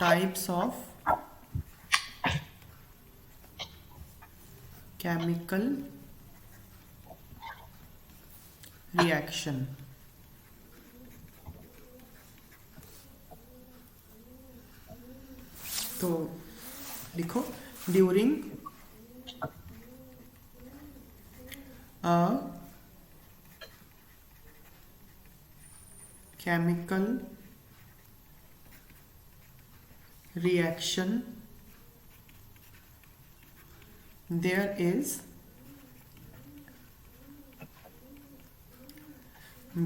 Types of chemical reaction. तो लिखो, during a chemical reaction there is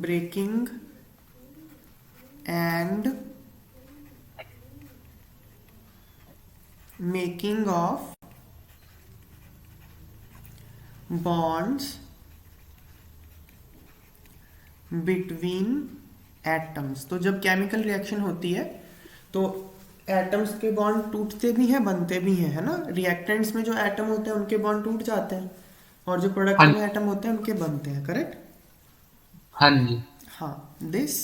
breaking and making of bonds between atoms। तो जब chemical reaction होती है तो एटम्स के बॉन्ड टूटते भी हैं, बनते भी हैं, है ना। रिएक्टेंट्स में जो एटम होते हैं उनके बॉन्ड टूट जाते हैं, और जो प्रोडक्ट हाँ में एटम होते हैं उनके बनते हैं। करेक्ट। हाँ जी। हाँ, this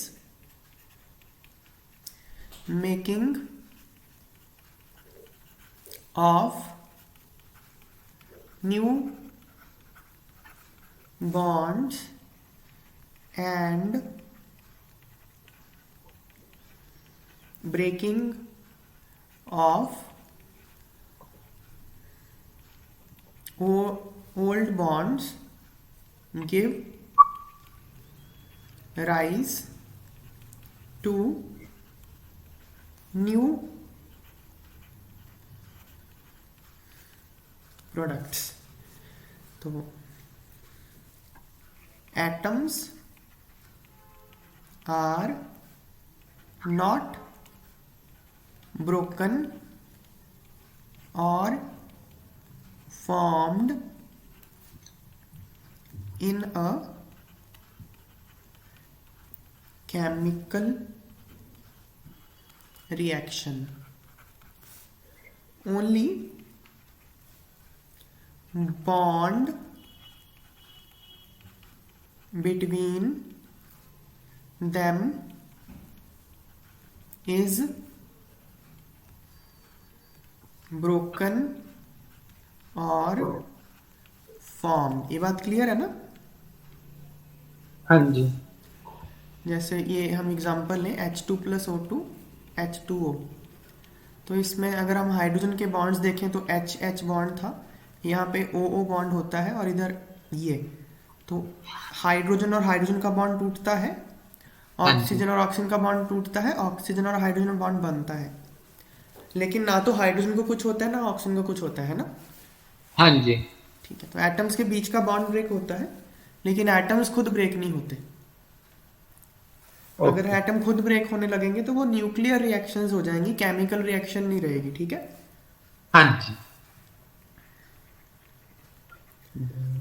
making of new bonds and breaking of old bonds give rise to new products। तो atoms are not broken or formed in a chemical reaction, only bond between them is broken और formed। ये बात clear है ना। हाँ जी। जैसे ये हम एग्जांपल लें H2+O2 H2O। तो इसमें अगर हम हाइड्रोजन के बॉन्ड्स देखें तो एच एच बॉन्ड था, यहाँ पे ओ ओ बॉन्ड होता है, और इधर ये। तो हाइड्रोजन और हाइड्रोजन का बॉन्ड टूटता है, हाँ जी। ऑक्सीजन और ऑक्सीजन का बॉन्ड टूटता है, ऑक्सीजन और हाइड्रोजन बॉन्ड बनता है। लेकिन ना तो हाइड्रोजन को कुछ होता है ना ऑक्सीजन को कुछ होता है ना। हाँ जी। ठीक है, तो एटम्स के बीच का बॉन्ड ब्रेक होता है, लेकिन एटम्स खुद ब्रेक नहीं होते। अगर ओके। एटम खुद ब्रेक होने लगेंगे तो वो न्यूक्लियर रिएक्शंस हो जाएंगी, केमिकल रिएक्शन नहीं रहेगी। ठीक है। हाँ जी।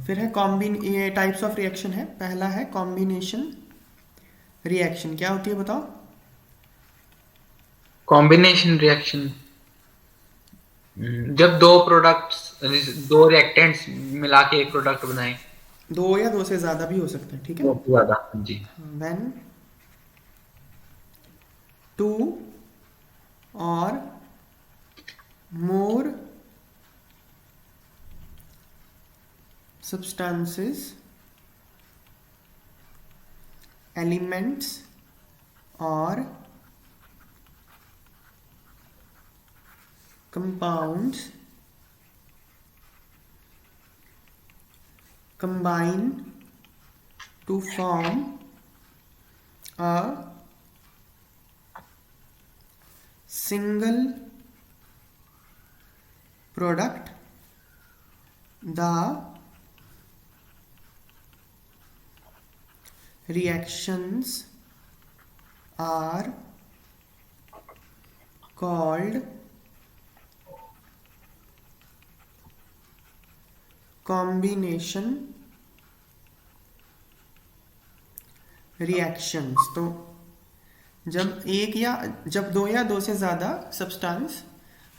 फिर है कॉम्बिन, ये टाइप्स ऑफ रिएक्शन है। पहला है कॉम्बिनेशन रिएक्शन। क्या होती है बताओ। कॉम्बिनेशन रिएक्शन जब दो प्रोडक्ट्स, दो रिएक्टेंट्स मिला के एक प्रोडक्ट बनाए। दो या दो से ज्यादा भी हो सकता है। ठीक है। बहुत ज्यादा। हाँ जी। व्हेन टू और मोर substances elements or compounds combine to form a single product, the reactions are called combination reactions। तो जब दो या दो से ज़्यादा सब्सटेंस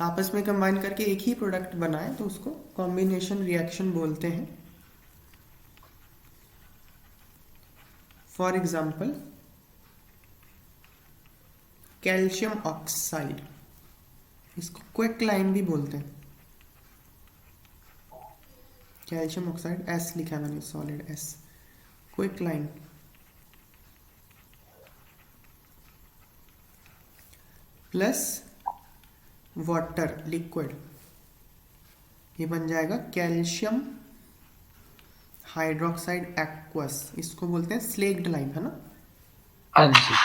आपस में कंबाइन करके एक ही प्रोडक्ट बनाए तो उसको कॉम्बिनेशन रिएक्शन बोलते हैं। For example calcium oxide. इसको क्विकलाइन भी बोलते हैं। कैल्शियम ऑक्साइड एस लिखा है मैंने, solid S, quicklime. Plus water liquid, ये बन जाएगा कैल्शियम हाइड्रोक्साइड एक्वस, इसको बोलते हैं स्लेक्ड लाइम, है ना। हाँ जी।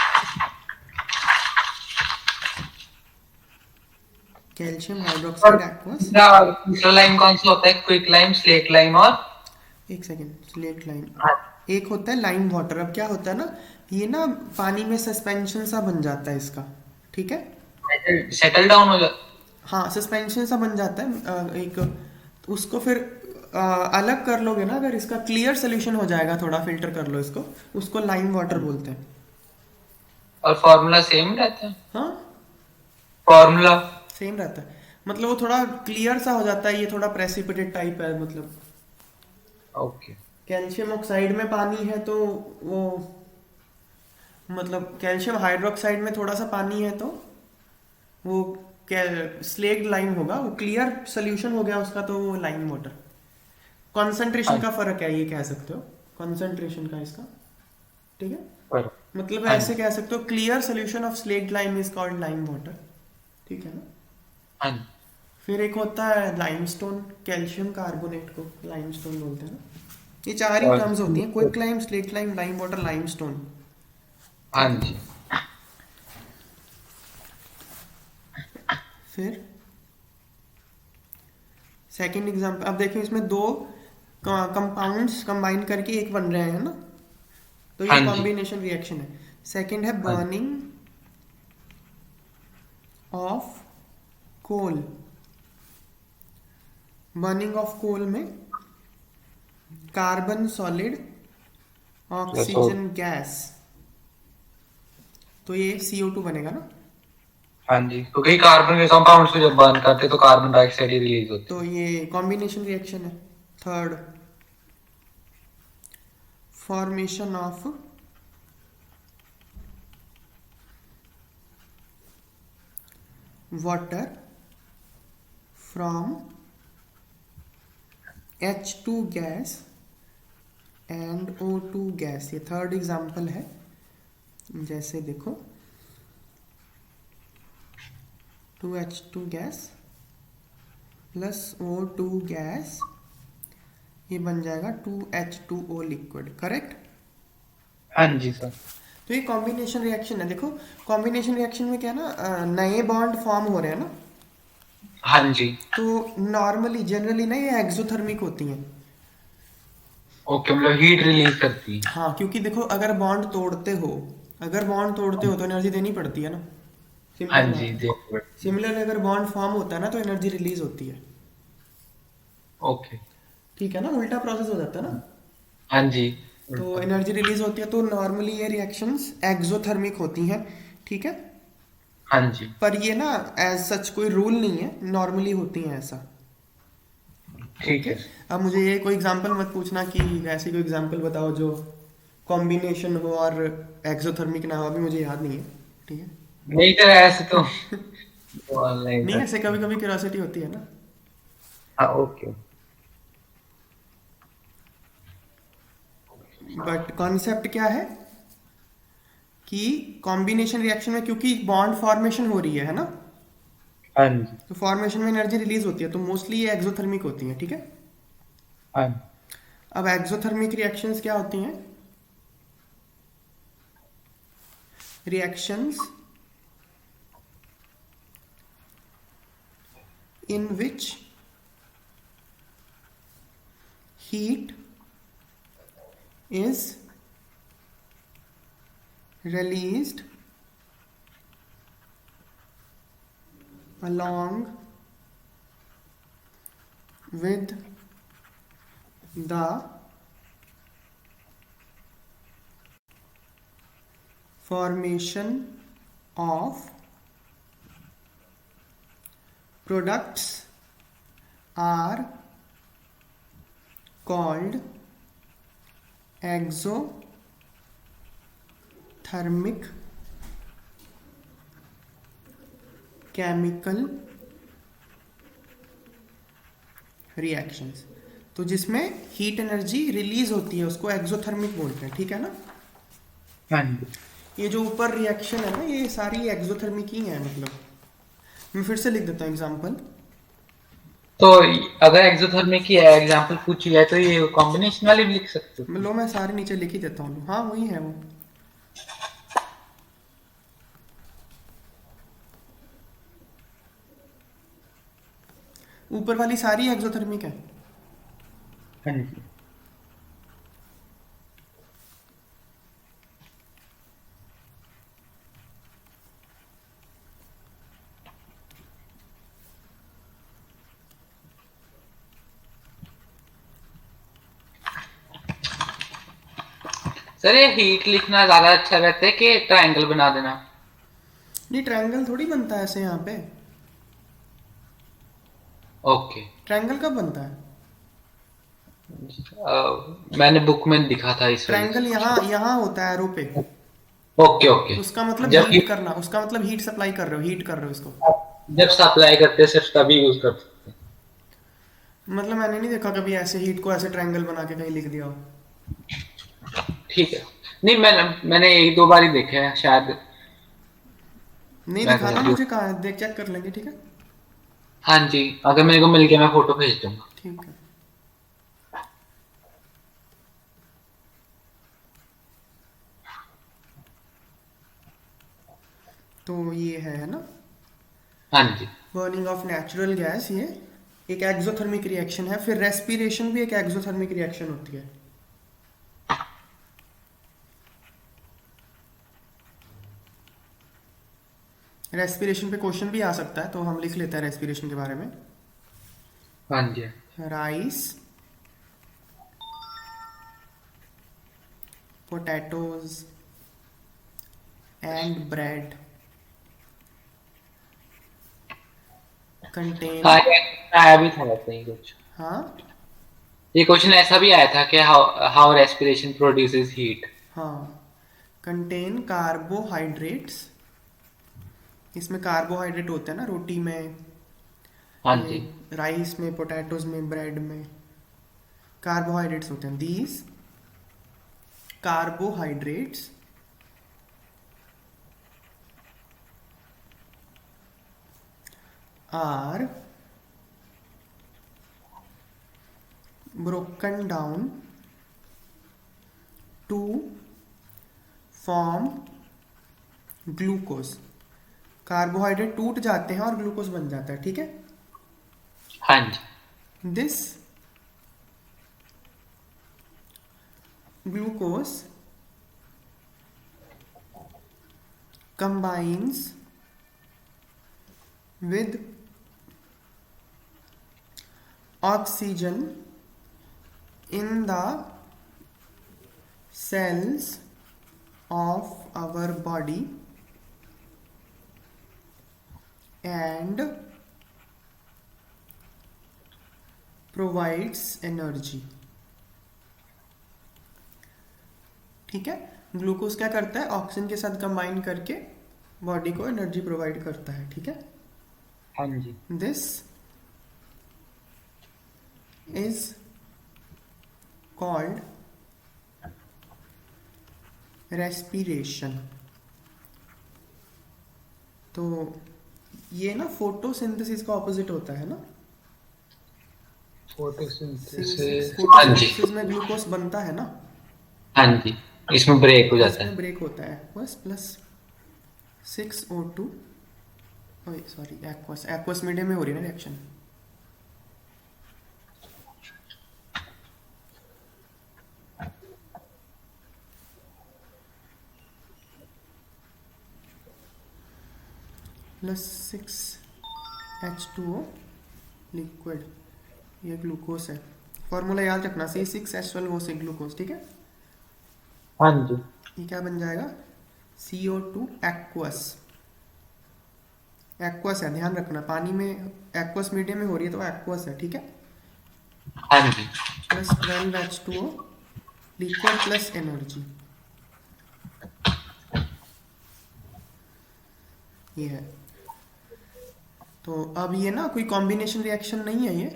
कैल्शियम और हाइड्रोक्साइड एक्वस। दूसरा लाइम कौन सा होता है? क्विक लाइम, स्लेक लाइम और एक सेकेंड, स्लेक्ड लाइम। हाँ, एक होता है लाइम वाटर। अब क्या होता है ना, ये ना पानी में सस्पेंशन सा बन जाता है इसका, ठीक है। सेटल डाउन हो जाता। हाँ, सस्पेंशन सा बन जाता है एक, तो उसको फिर अलग कर लोगे ना, अगर इसका क्लियर सोल्यूशन हो जाएगा, थोड़ा फिल्टर कर लो इसको, उसको लाइम वाटर बोलते हैं। और फॉर्मूला सेम रहता है? हाँ, फॉर्मूला सेम रहता है, मतलब वो थोड़ा क्लियर सा हो जाता है, ये थोड़ा प्रेसिपिटेट टाइप है मतलब। ओके। कैल्शियम ऑक्साइड में पानी है तो वो, मतलब कैल्शियम हाइड्रोक्साइड में थोड़ा सा पानी है तो वो स्लेक्ड लाइम होगा, वो क्लियर सोल्यूशन हो गया उसका तो वो लाइम वाटर। कॉन्सेंट्रेशन हाँ का फर्क है, ये कह सकते हो, कॉन्सेंट्रेशन का इसका, ठीक है। पर मतलब हाँ ऐसे जी। कह सकते हो, clear solution of slaked lime is called lime water, ठीक है ना। हाँ जी। फिर एक होता है लाइमस्टोन, कैल्शियम कार्बोनेट को लाइमस्टोन बोलते हैं ना। ये चार ही और टर्म्स होती हैं, quick lime, slaked lime, lime water, limestone, हाँ ठीक है। जी। फिर सेकंड एग्जांपल, अब देखिए इसमें दो कंपाउंड्स कंबाइन करके एक बन रहे हैं ना, तो ये हाँ जी। कॉम्बिनेशन रिएक्शन है। सेकंड है हाँ जी। Burning of coal. Burning of coal में कार्बन सॉलिड, प्लस और ऑक्सीजन गैस, तो ये CO2 बनेगा ना। हाँ जी, क्योंकि कार्बन के कंपाउंड्स को जब बर्न करते तो कार्बन डाइऑक्साइड ही रिलीज होती तो है। ये कॉम्बिनेशन रिएक्शन है। Third, formation of water from H2 gas and O2 gas, ये थर्ड एग्जाम्पल है। जैसे देखो 2H2 gas plus O2 gas, ये बन जाएगा 2H2O लिक्विड, करेक्ट। हाँ जी सर। तो ये कॉम्बिनेशन रिएक्शन है। देखो कॉम्बिनेशन रिएक्शन में क्या है ना, नए बॉन्ड फॉर्म हो रहे हैं ना, हाँ जी। तो नॉर्मली जनरली ना ये एक्सोथर्मिक होती हैं। ओके, मतलब हीट रिलीज करती है। हाँ, क्योंकि देखो अगर बॉन्ड तोड़ते हो, अगर बॉन्ड तोड़ते हो तो एनर्जी देनी पड़ती है ना, हाँ सिंपल जी बात है। देखो। सिमिलर अगर बॉन्ड फॉर्म होता है ना तो एनर्जी रिलीज होती है, ओके। ठीक है ना, उल्टा प्रोसेस हो जाता है ना। हाँ जी। तो उल्टा। एनर्जी रिलीज होती है, तो नॉर्मली ये रिएक्शंस एक्सोथर्मिक होती हैं, ठीक है। हाँ जी। पर ये ना एज सच कोई रूल नहीं है, नॉर्मली होती हैं ऐसा, ठीक ओके। है। अब मुझे ये कोई एग्जांपल मत पूछना कि ऐसी कोई एग्जांपल बताओ जो कॉम्बिनेशन हो और एक्सोथर्मिक ना हो, अभी मुझे याद नहीं है, ठीक है। नहीं तो ऐसे तो ऑनलाइन नहीं, था। ऐसे कभी कभी क्यूरियोसिटी होती है ना। हाँ ओके। बट कॉन्सेप्ट क्या है कि कॉम्बिनेशन रिएक्शन में क्योंकि बॉन्ड फॉर्मेशन हो रही है ना, हाँ जी। तो फॉर्मेशन में एनर्जी रिलीज होती है, तो मोस्टली ये एक्सोथर्मिक होती है, ठीक है। हाँ। अब एक्सोथर्मिक रिएक्शंस क्या होती हैं? Reactions in which heat is released along with the formation of products are called exothermic chemical reactions. तो जिसमें हीट एनर्जी रिलीज होती है उसको एक्सोथर्मिक बोलते हैं, ठीक है ना। हाँ जी। ये जो ऊपर रिएक्शन है ना ये सारी एक्सोथर्मिक ही है, मतलब मैं फिर से लिख देता हूँ एग्जांपल। तो अगर एक्सोथर्मिक की एग्जांपल पूछी जाए तो ये कॉम्बिनेशन वाली भी लिख सकते हो। लो मैं सारे नीचे लिख ही देता हूँ, हाँ वही है वो। ऊपर वाली सारी एक्सोथर्मिक है। हाँ जी। सर ये हीट लिखना ज्यादा अच्छा रहता है कि ट्रायंगल बना देना? नहीं ट्रायंगल थोड़ी बनता है ऐसे यहाँ पे। ओके। ट्रायंगल कब बनता है? मैंने बुक में दिखा था इस वजह ट्रायंगल यहाँ से। यहाँ होता है एरो पे। Okay okay. उसका मतलब जब हीट करना, उसका मतलब हीट सप्लाई कर रहे हो, हीट कर रहे हो इसको। जब सप्लाई करते हैं सिर्फ तभी यूज कर सकते मतलब मैंने नहीं देखा कभी ऐसे हीट को ऐसे ट्रायंगल बना के कहीं लिख दिया हो। हैं। ठीक है। नहीं मैंने एक दो बार ही देखे हैं शायद। नहीं मैं दिखाना कंफ्यूज। मुझे, कहाँ है देख, चेक कर लेंगे, ठीक है। हाँ जी, अगर मेरे को मिल गया मैं फोटो भेज दूंगा। ठीक है। तो ये है ना, हाँ जी। बर्निंग ऑफ नेचुरल गैस, ये एक एक्सोथर्मिक रिएक्शन है। फिर रेस्पिरेशन भी एक एक्सोथर्मिक रिएक्शन होती है। रेस्पिरेशन पे क्वेश्चन भी आ सकता है तो हम लिख लेते हैं रेस्पिरेशन के बारे में। हाँ जी। Rice, potatoes and bread contain. हाँ ये आया भी था वैसे ही कुछ। हाँ ये क्वेश्चन ऐसा भी आया था कि how how respiration produces heat. हाँ, कंटेन कार्बोहाइड्रेट्स। इसमें कार्बोहाइड्रेट होते हैं ना रोटी में, हाँ ये जी। राइस में, पोटैटोज में, ब्रेड में कार्बोहाइड्रेट्स होते हैं। These carbohydrates are broken down to form glucose. Carbohydrate टूट जाते हैं और ग्लूकोज बन जाता है, ठीक है। हाँ जी। This glucose combines with oxygen in the cells of our body and provides energy, ठीक है। ग्लूकोज क्या करता है, ऑक्सीजन के साथ कंबाइन करके बॉडी को एनर्जी प्रोवाइड करता है, ठीक है। हाँ जी। This is called respiration. तो ये ना फोटोसिंथेसिस का ऑपोजिट होता है ना। फोटोसिंथेसिस। हाँ जी। फोटोसिंथेसिस में ग्लूकोज बनता है ना, हाँ जी। इसमें ब्रेक हो जाता इसमें है। ब्रेक होता है बस, plus 6O2, sorry aqueous, aqueous medium में हो रही है ना रिएक्शन। प्लस 6H2O लिक्विड, ये ग्लूकोज है। फॉर्मूला याद रखना, C6H12O6 ग्लूकोज, ठीक है। हाँ जी। ये क्या बन जाएगा, CO2 एक्वस। एक्वस है, ध्यान रखना, पानी में एक्वस मीडियम में हो रही है तो एक्वस है, ठीक है। हाँ जी। Plus 12H2O liquid plus energy, ये है। तो अब ये ना कोई कॉम्बिनेशन रिएक्शन नहीं है ये,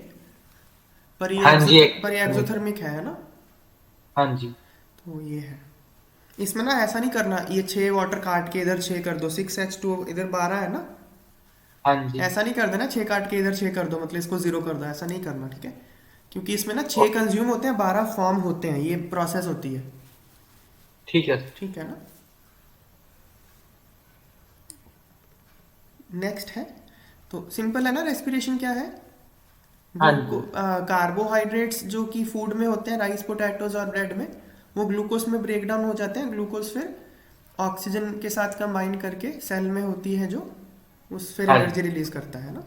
हाँ जी पर ये एक्सोथर्मिक है ना। हाँ जी तो ये है। इसमें ना ऐसा नहीं करना, ये 6 वाटर काट के इधर 6 कर दो, 6H2 इधर 12 है ना। हाँ जी। ऐसा नहीं कर देना 6 काट के इधर 6 कर दो मतलब इसको 0 कर दो, ऐसा नहीं करना, ठीक है। क्योंकि इसमें ना 6 कंज्यूम होते हैं, 12 फॉर्म होते हैं, ये प्रोसेस होती है। ठीक है। ठीक है ना। नेक्स्ट है, तो सिंपल है ना, रेस्पिरेशन क्या है। हाँ ग्लूको जी कार्बोहाइड्रेट्स जो कि फूड में होते हैं, राइस पोटैटोज और ब्रेड में, वो ग्लूकोज में ब्रेक डाउन हो जाते हैं। ग्लूकोज फिर ऑक्सीजन के साथ कंबाइन करके सेल में होती है जो, उस फिर हाँ एनर्जी जी रिलीज करता है ना।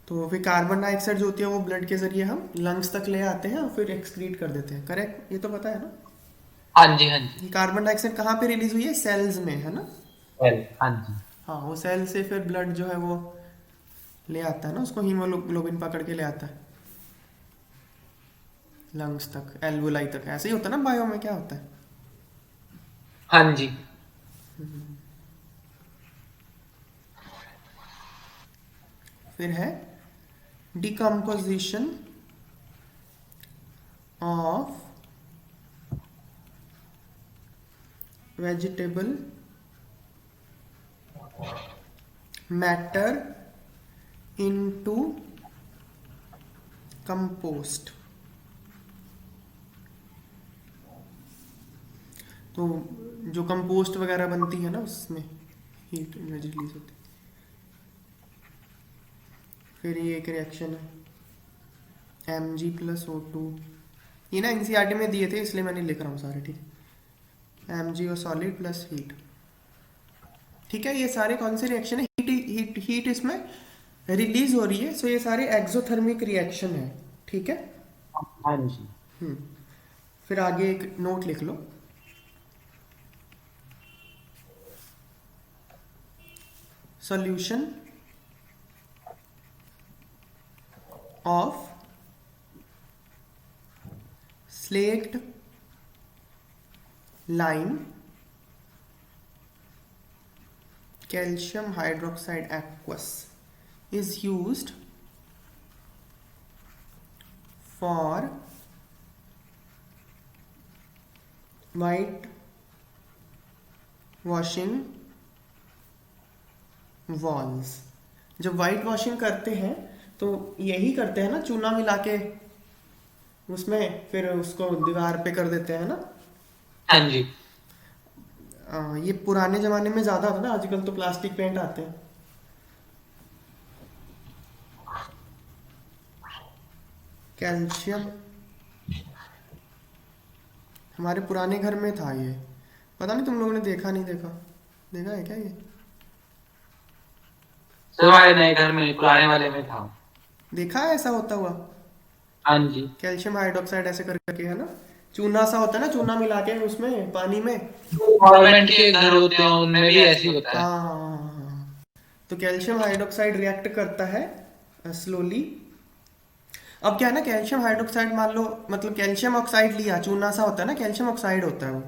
तो फिर कार्बन डाइऑक्साइड जो होती है वो ब्लड के जरिए हम लंग्स तक ले आते हैं और फिर एक्सक्रीट कर देते हैं, करेक्ट, ये तो पता है ना। हाँ जी हाँ जी। ये कार्बन डाइऑक्साइड कहाँ पे रिलीज हुई है, सेल्स में, है ना। वेल हाँ जी। हाँ, वो सेल से फिर ब्लड जो है वो ले आता है ना, उसको हीमोग्लोबिन पकड़ के ले आता है लंग्स तक, एल्वुलाई तक। ऐसे ही होता है ना बायो में, क्या होता है। हाँ जी फिर है decomposition of vegetable matter into compost. तो जो कंपोस्ट वगैरह बनती है ना, उसमें हीट एनर्जी रिलीज होती है। फिर ये एक रिएक्शन है Mg+O2। ये ना एनसीईआरटी में दिए थे इसलिए मैं नहीं लिख रहा हूँ सारे, ठीक है। Mg और सॉलिड प्लस हीट, ठीक है। ये सारे कौन से रिएक्शन है, हीट इसमें रिलीज हो रही है, सो ये सारे एक्सोथर्मिक रिएक्शन है, ठीक है। हाँ जी। फिर आगे एक नोट लिख लो, solution of slaked lime calcium hydroxide aqueous is used for white washing walls। जब वाइट वॉशिंग करते हैं तो यही करते हैं ना, चूना मिला के उसमें फिर उसको दीवार पे कर देते हैं ना। हाँ जी ये पुराने जमाने में ज्यादा होता था, आजकल तो प्लास्टिक पेंट आते हैं। कैल्शियम हमारे पुराने घर में था ये, पता नहीं तुम लोगों ने देखा नहीं देखा, देखा है क्या ये। सर हमारे नए घर में पुराने वाले में था। देखा है ऐसा होता हुआ, हाँ जी। कैल्शियम हाइड्रोक्साइड ऐसे करके, है ना। चूना सा होता है ना, चूना मिला के उसमें पानी में। गवर्नमेंट के घर होते हैं उनमें भी ऐसे ही होता है। हाँ हाँ हाँ हाँ, हाँ। तो कैल्शियम हाइड्रोक्साइड रिएक्ट करता है स्लोली। अब क्या है ना, कैल्शियम हाइड्रोक्साइड मान लो, मतलब कैल्शियम ऑक्साइड लिया, चूना सा होता है ना, कैल्शियम ऑक्साइड होता है वो।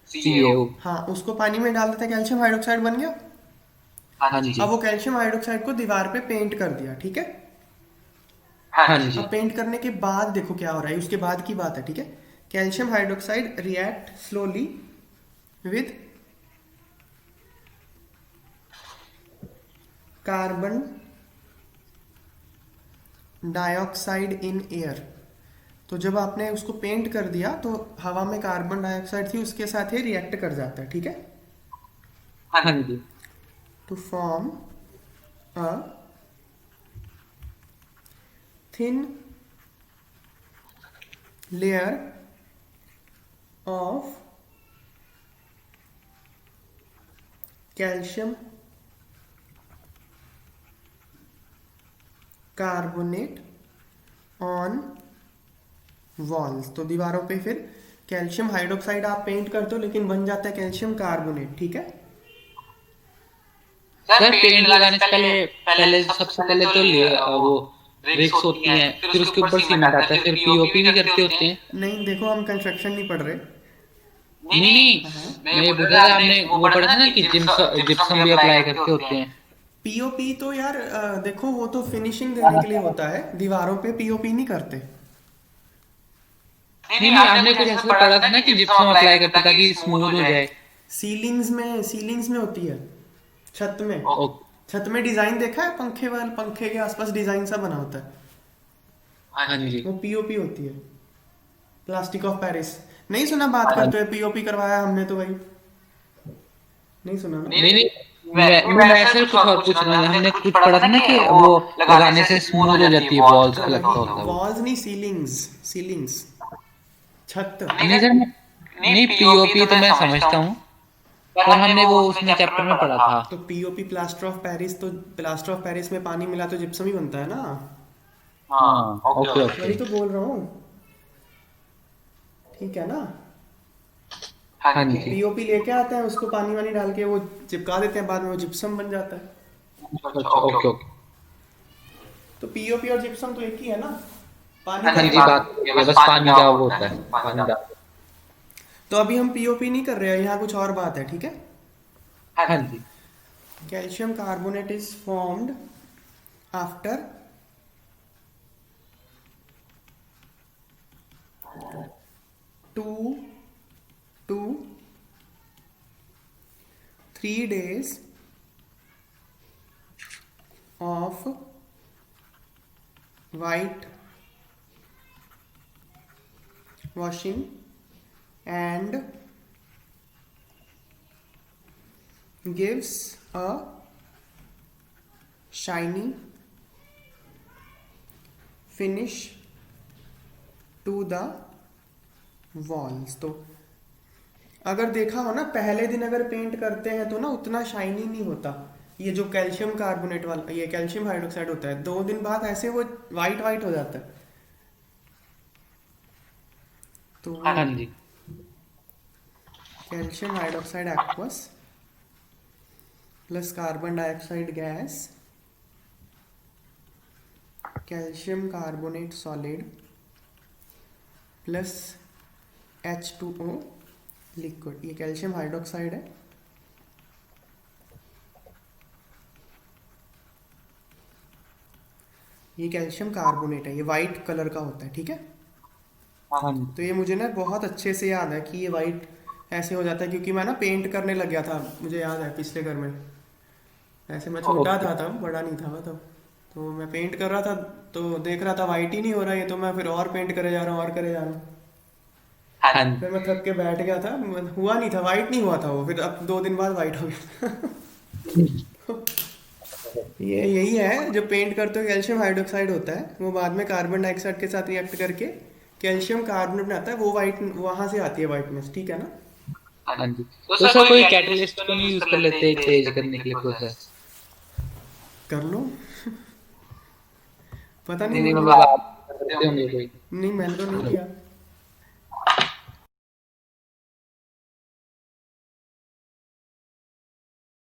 सीएओ। हाँ, उसको पानी में डाल देते हैं, कैल्शियम हाइड्रोक्साइड बन गया। हाँ जी अब वो कैल्शियम हाइड्रोक्साइड को दीवार पे पेंट कर दिया, ठीक है। हाँ जी। अब पेंट करने के बाद देखो क्या हो रहा है, उसके बाद की बात है, ठीक है। Calcium hydroxide react slowly with carbon dioxide in air. तो जब आपने उसको पेंट कर दिया तो हवा में कार्बन डाइऑक्साइड थी, उसके साथ ही रिएक्ट कर जाता है, ठीक है, हाँ जी। To form a thin layer of calcium carbonate on walls. तो दीवारों पे फिर कैल्शियम हाइड्रोक्साइड आप पेंट करते हो, लेकिन बन जाता है कैल्शियम कार्बोनेट, ठीक है। सर पेंट लगाने से पहले पहले सबसे पहले तो वो ब्रिक्स होती हैं, फिर उसके ऊपर सीमेंट आता है, फिर पीओपी भी करते होते हैं। नहीं देखो, हम कंस्ट्रक्शन नहीं पढ़ रहे। नहीं नहीं, हाँ, मैं ये बोल रहा था आपने वो पढ़ा था ना कि जिप्सम भी अप्लाई करते होते हैं। पीओपी तो यार देखो वो तो फिनिशिंग देने के लिए होता है, दीवारों पे पीओपी नहीं करते। नहीं नहीं, हमने कुछ ऐसा पढ़ा था ना कि जिप्सम अप्लाई करते ताकि स्मूथ हो जाए। सीलिंग्स में होती है, छत में। ओके। छत में डिजाइन देखा है, पंखे वाले पंखे के आसपास डिजाइन सा बना होता है, हाँ जी। वो पीओपी होती है, प्लास्टिक ऑफ पेरिस। नहीं सुना बात करते हुए, पीओपी करवाया हमने तो भाई, नहीं सुना ना। नहीं नहीं, मैं ऐसे कुछ और पूछ रहा हूँ, हमने कुछ पढ़ा था ना कि वो लगाने से स्मूथ हो जाती है वॉल्स पे लगता होता है वो। वॉल्स नहीं, सीलिंग्स, सीलिंग्स, छत। नहीं सर नहीं, पीओपी तो मैं समझता हूँ, पर हमने वो उसमें चैप्टर में पढ़ा था। तो पीओपी प्लास्टर ऑफ पेरिस, तो प्लास्टर ऑफ पेरिस में पानी मिला तो जिप्सम ही बनता है ना। हाँ ओके वही ओके। तो बोल रहा हूँ, ठीक है ना। हाँ जी। पीओपी लेके आते हैं, उसको पानी वानी डाल के वो चिपका देते हैं, बाद में वो जिप्सम बन जाता है। अच्छा ओके ओके। तो पीओपी और जिप्सम तो एक ही है ना, पानी हाँ का जी, बात ये बस पानी का वो होता है, पानी का। तो अभी हम पीओपी नहीं कर रहे हैं, यहाँ कुछ और बात है, ठीक है। हाँ जी। Calcium carbonate is formed after two to 3 days of white washing and gives a shiny finish to the walls। तो अगर देखा हो ना, पहले दिन अगर पेंट करते हैं तो ना उतना शाइनी नहीं होता, ये जो कैल्शियम कार्बोनेट वाला, ये कैल्शियम हाइड्रोक्साइड होता है, 2 दिन बाद ऐसे वो वाइट वाइट हो जाता है। तो वो हाँ जी। Calcium hydroxide aqueous plus carbon dioxide gas, calcium carbonate solid plus H2O liquid. ये कैल्शियम हाइड्रोक्साइड है, ये कैल्शियम कार्बोनेट है, ये वाइट कलर का होता है, ठीक है। हाँ जी। तो ये मुझे ना बहुत अच्छे से याद है कि ये वाइट ऐसे हो जाता है, क्योंकि मैं ना पेंट करने लग गया था, मुझे याद है पिछले घर में। ऐसे मैं छोटा ओके। था तब, बड़ा नहीं था मैं तब। तो मैं पेंट कर रहा था, तो देख रहा था वाइट ही नहीं हो रहा है, तो मैं फिर और पेंट करे जा रहा हूँ और करे जा रहा हूँ। हाँ जी। फिर मैं थक के बैठ गया था, हुआ नहीं था, वाइट नहीं हुआ था वो, फिर अब 2 दिन बाद वाइट हो गया। ये यही है, जो पेंट करते हो कैल्शियम हाइड्रोक्साइड होता है, वो बाद में कार्बन डाइऑक्साइड के साथ रिएक्ट करके कैल्शियम कार्बोनेट बनाता है, वो वाइट वहां से आती है वाइटनेस, ठीक है ना। हाँ जी, तो सर कोई कैटलिस्ट तो नहीं यूज कर लेते चेंज करने के लिए प्रोसेस? कर लो, पता नहीं नहीं नहीं, मुझे। मतलब आप करते होंगे कोई। नहीं, मैंने तो नहीं किया।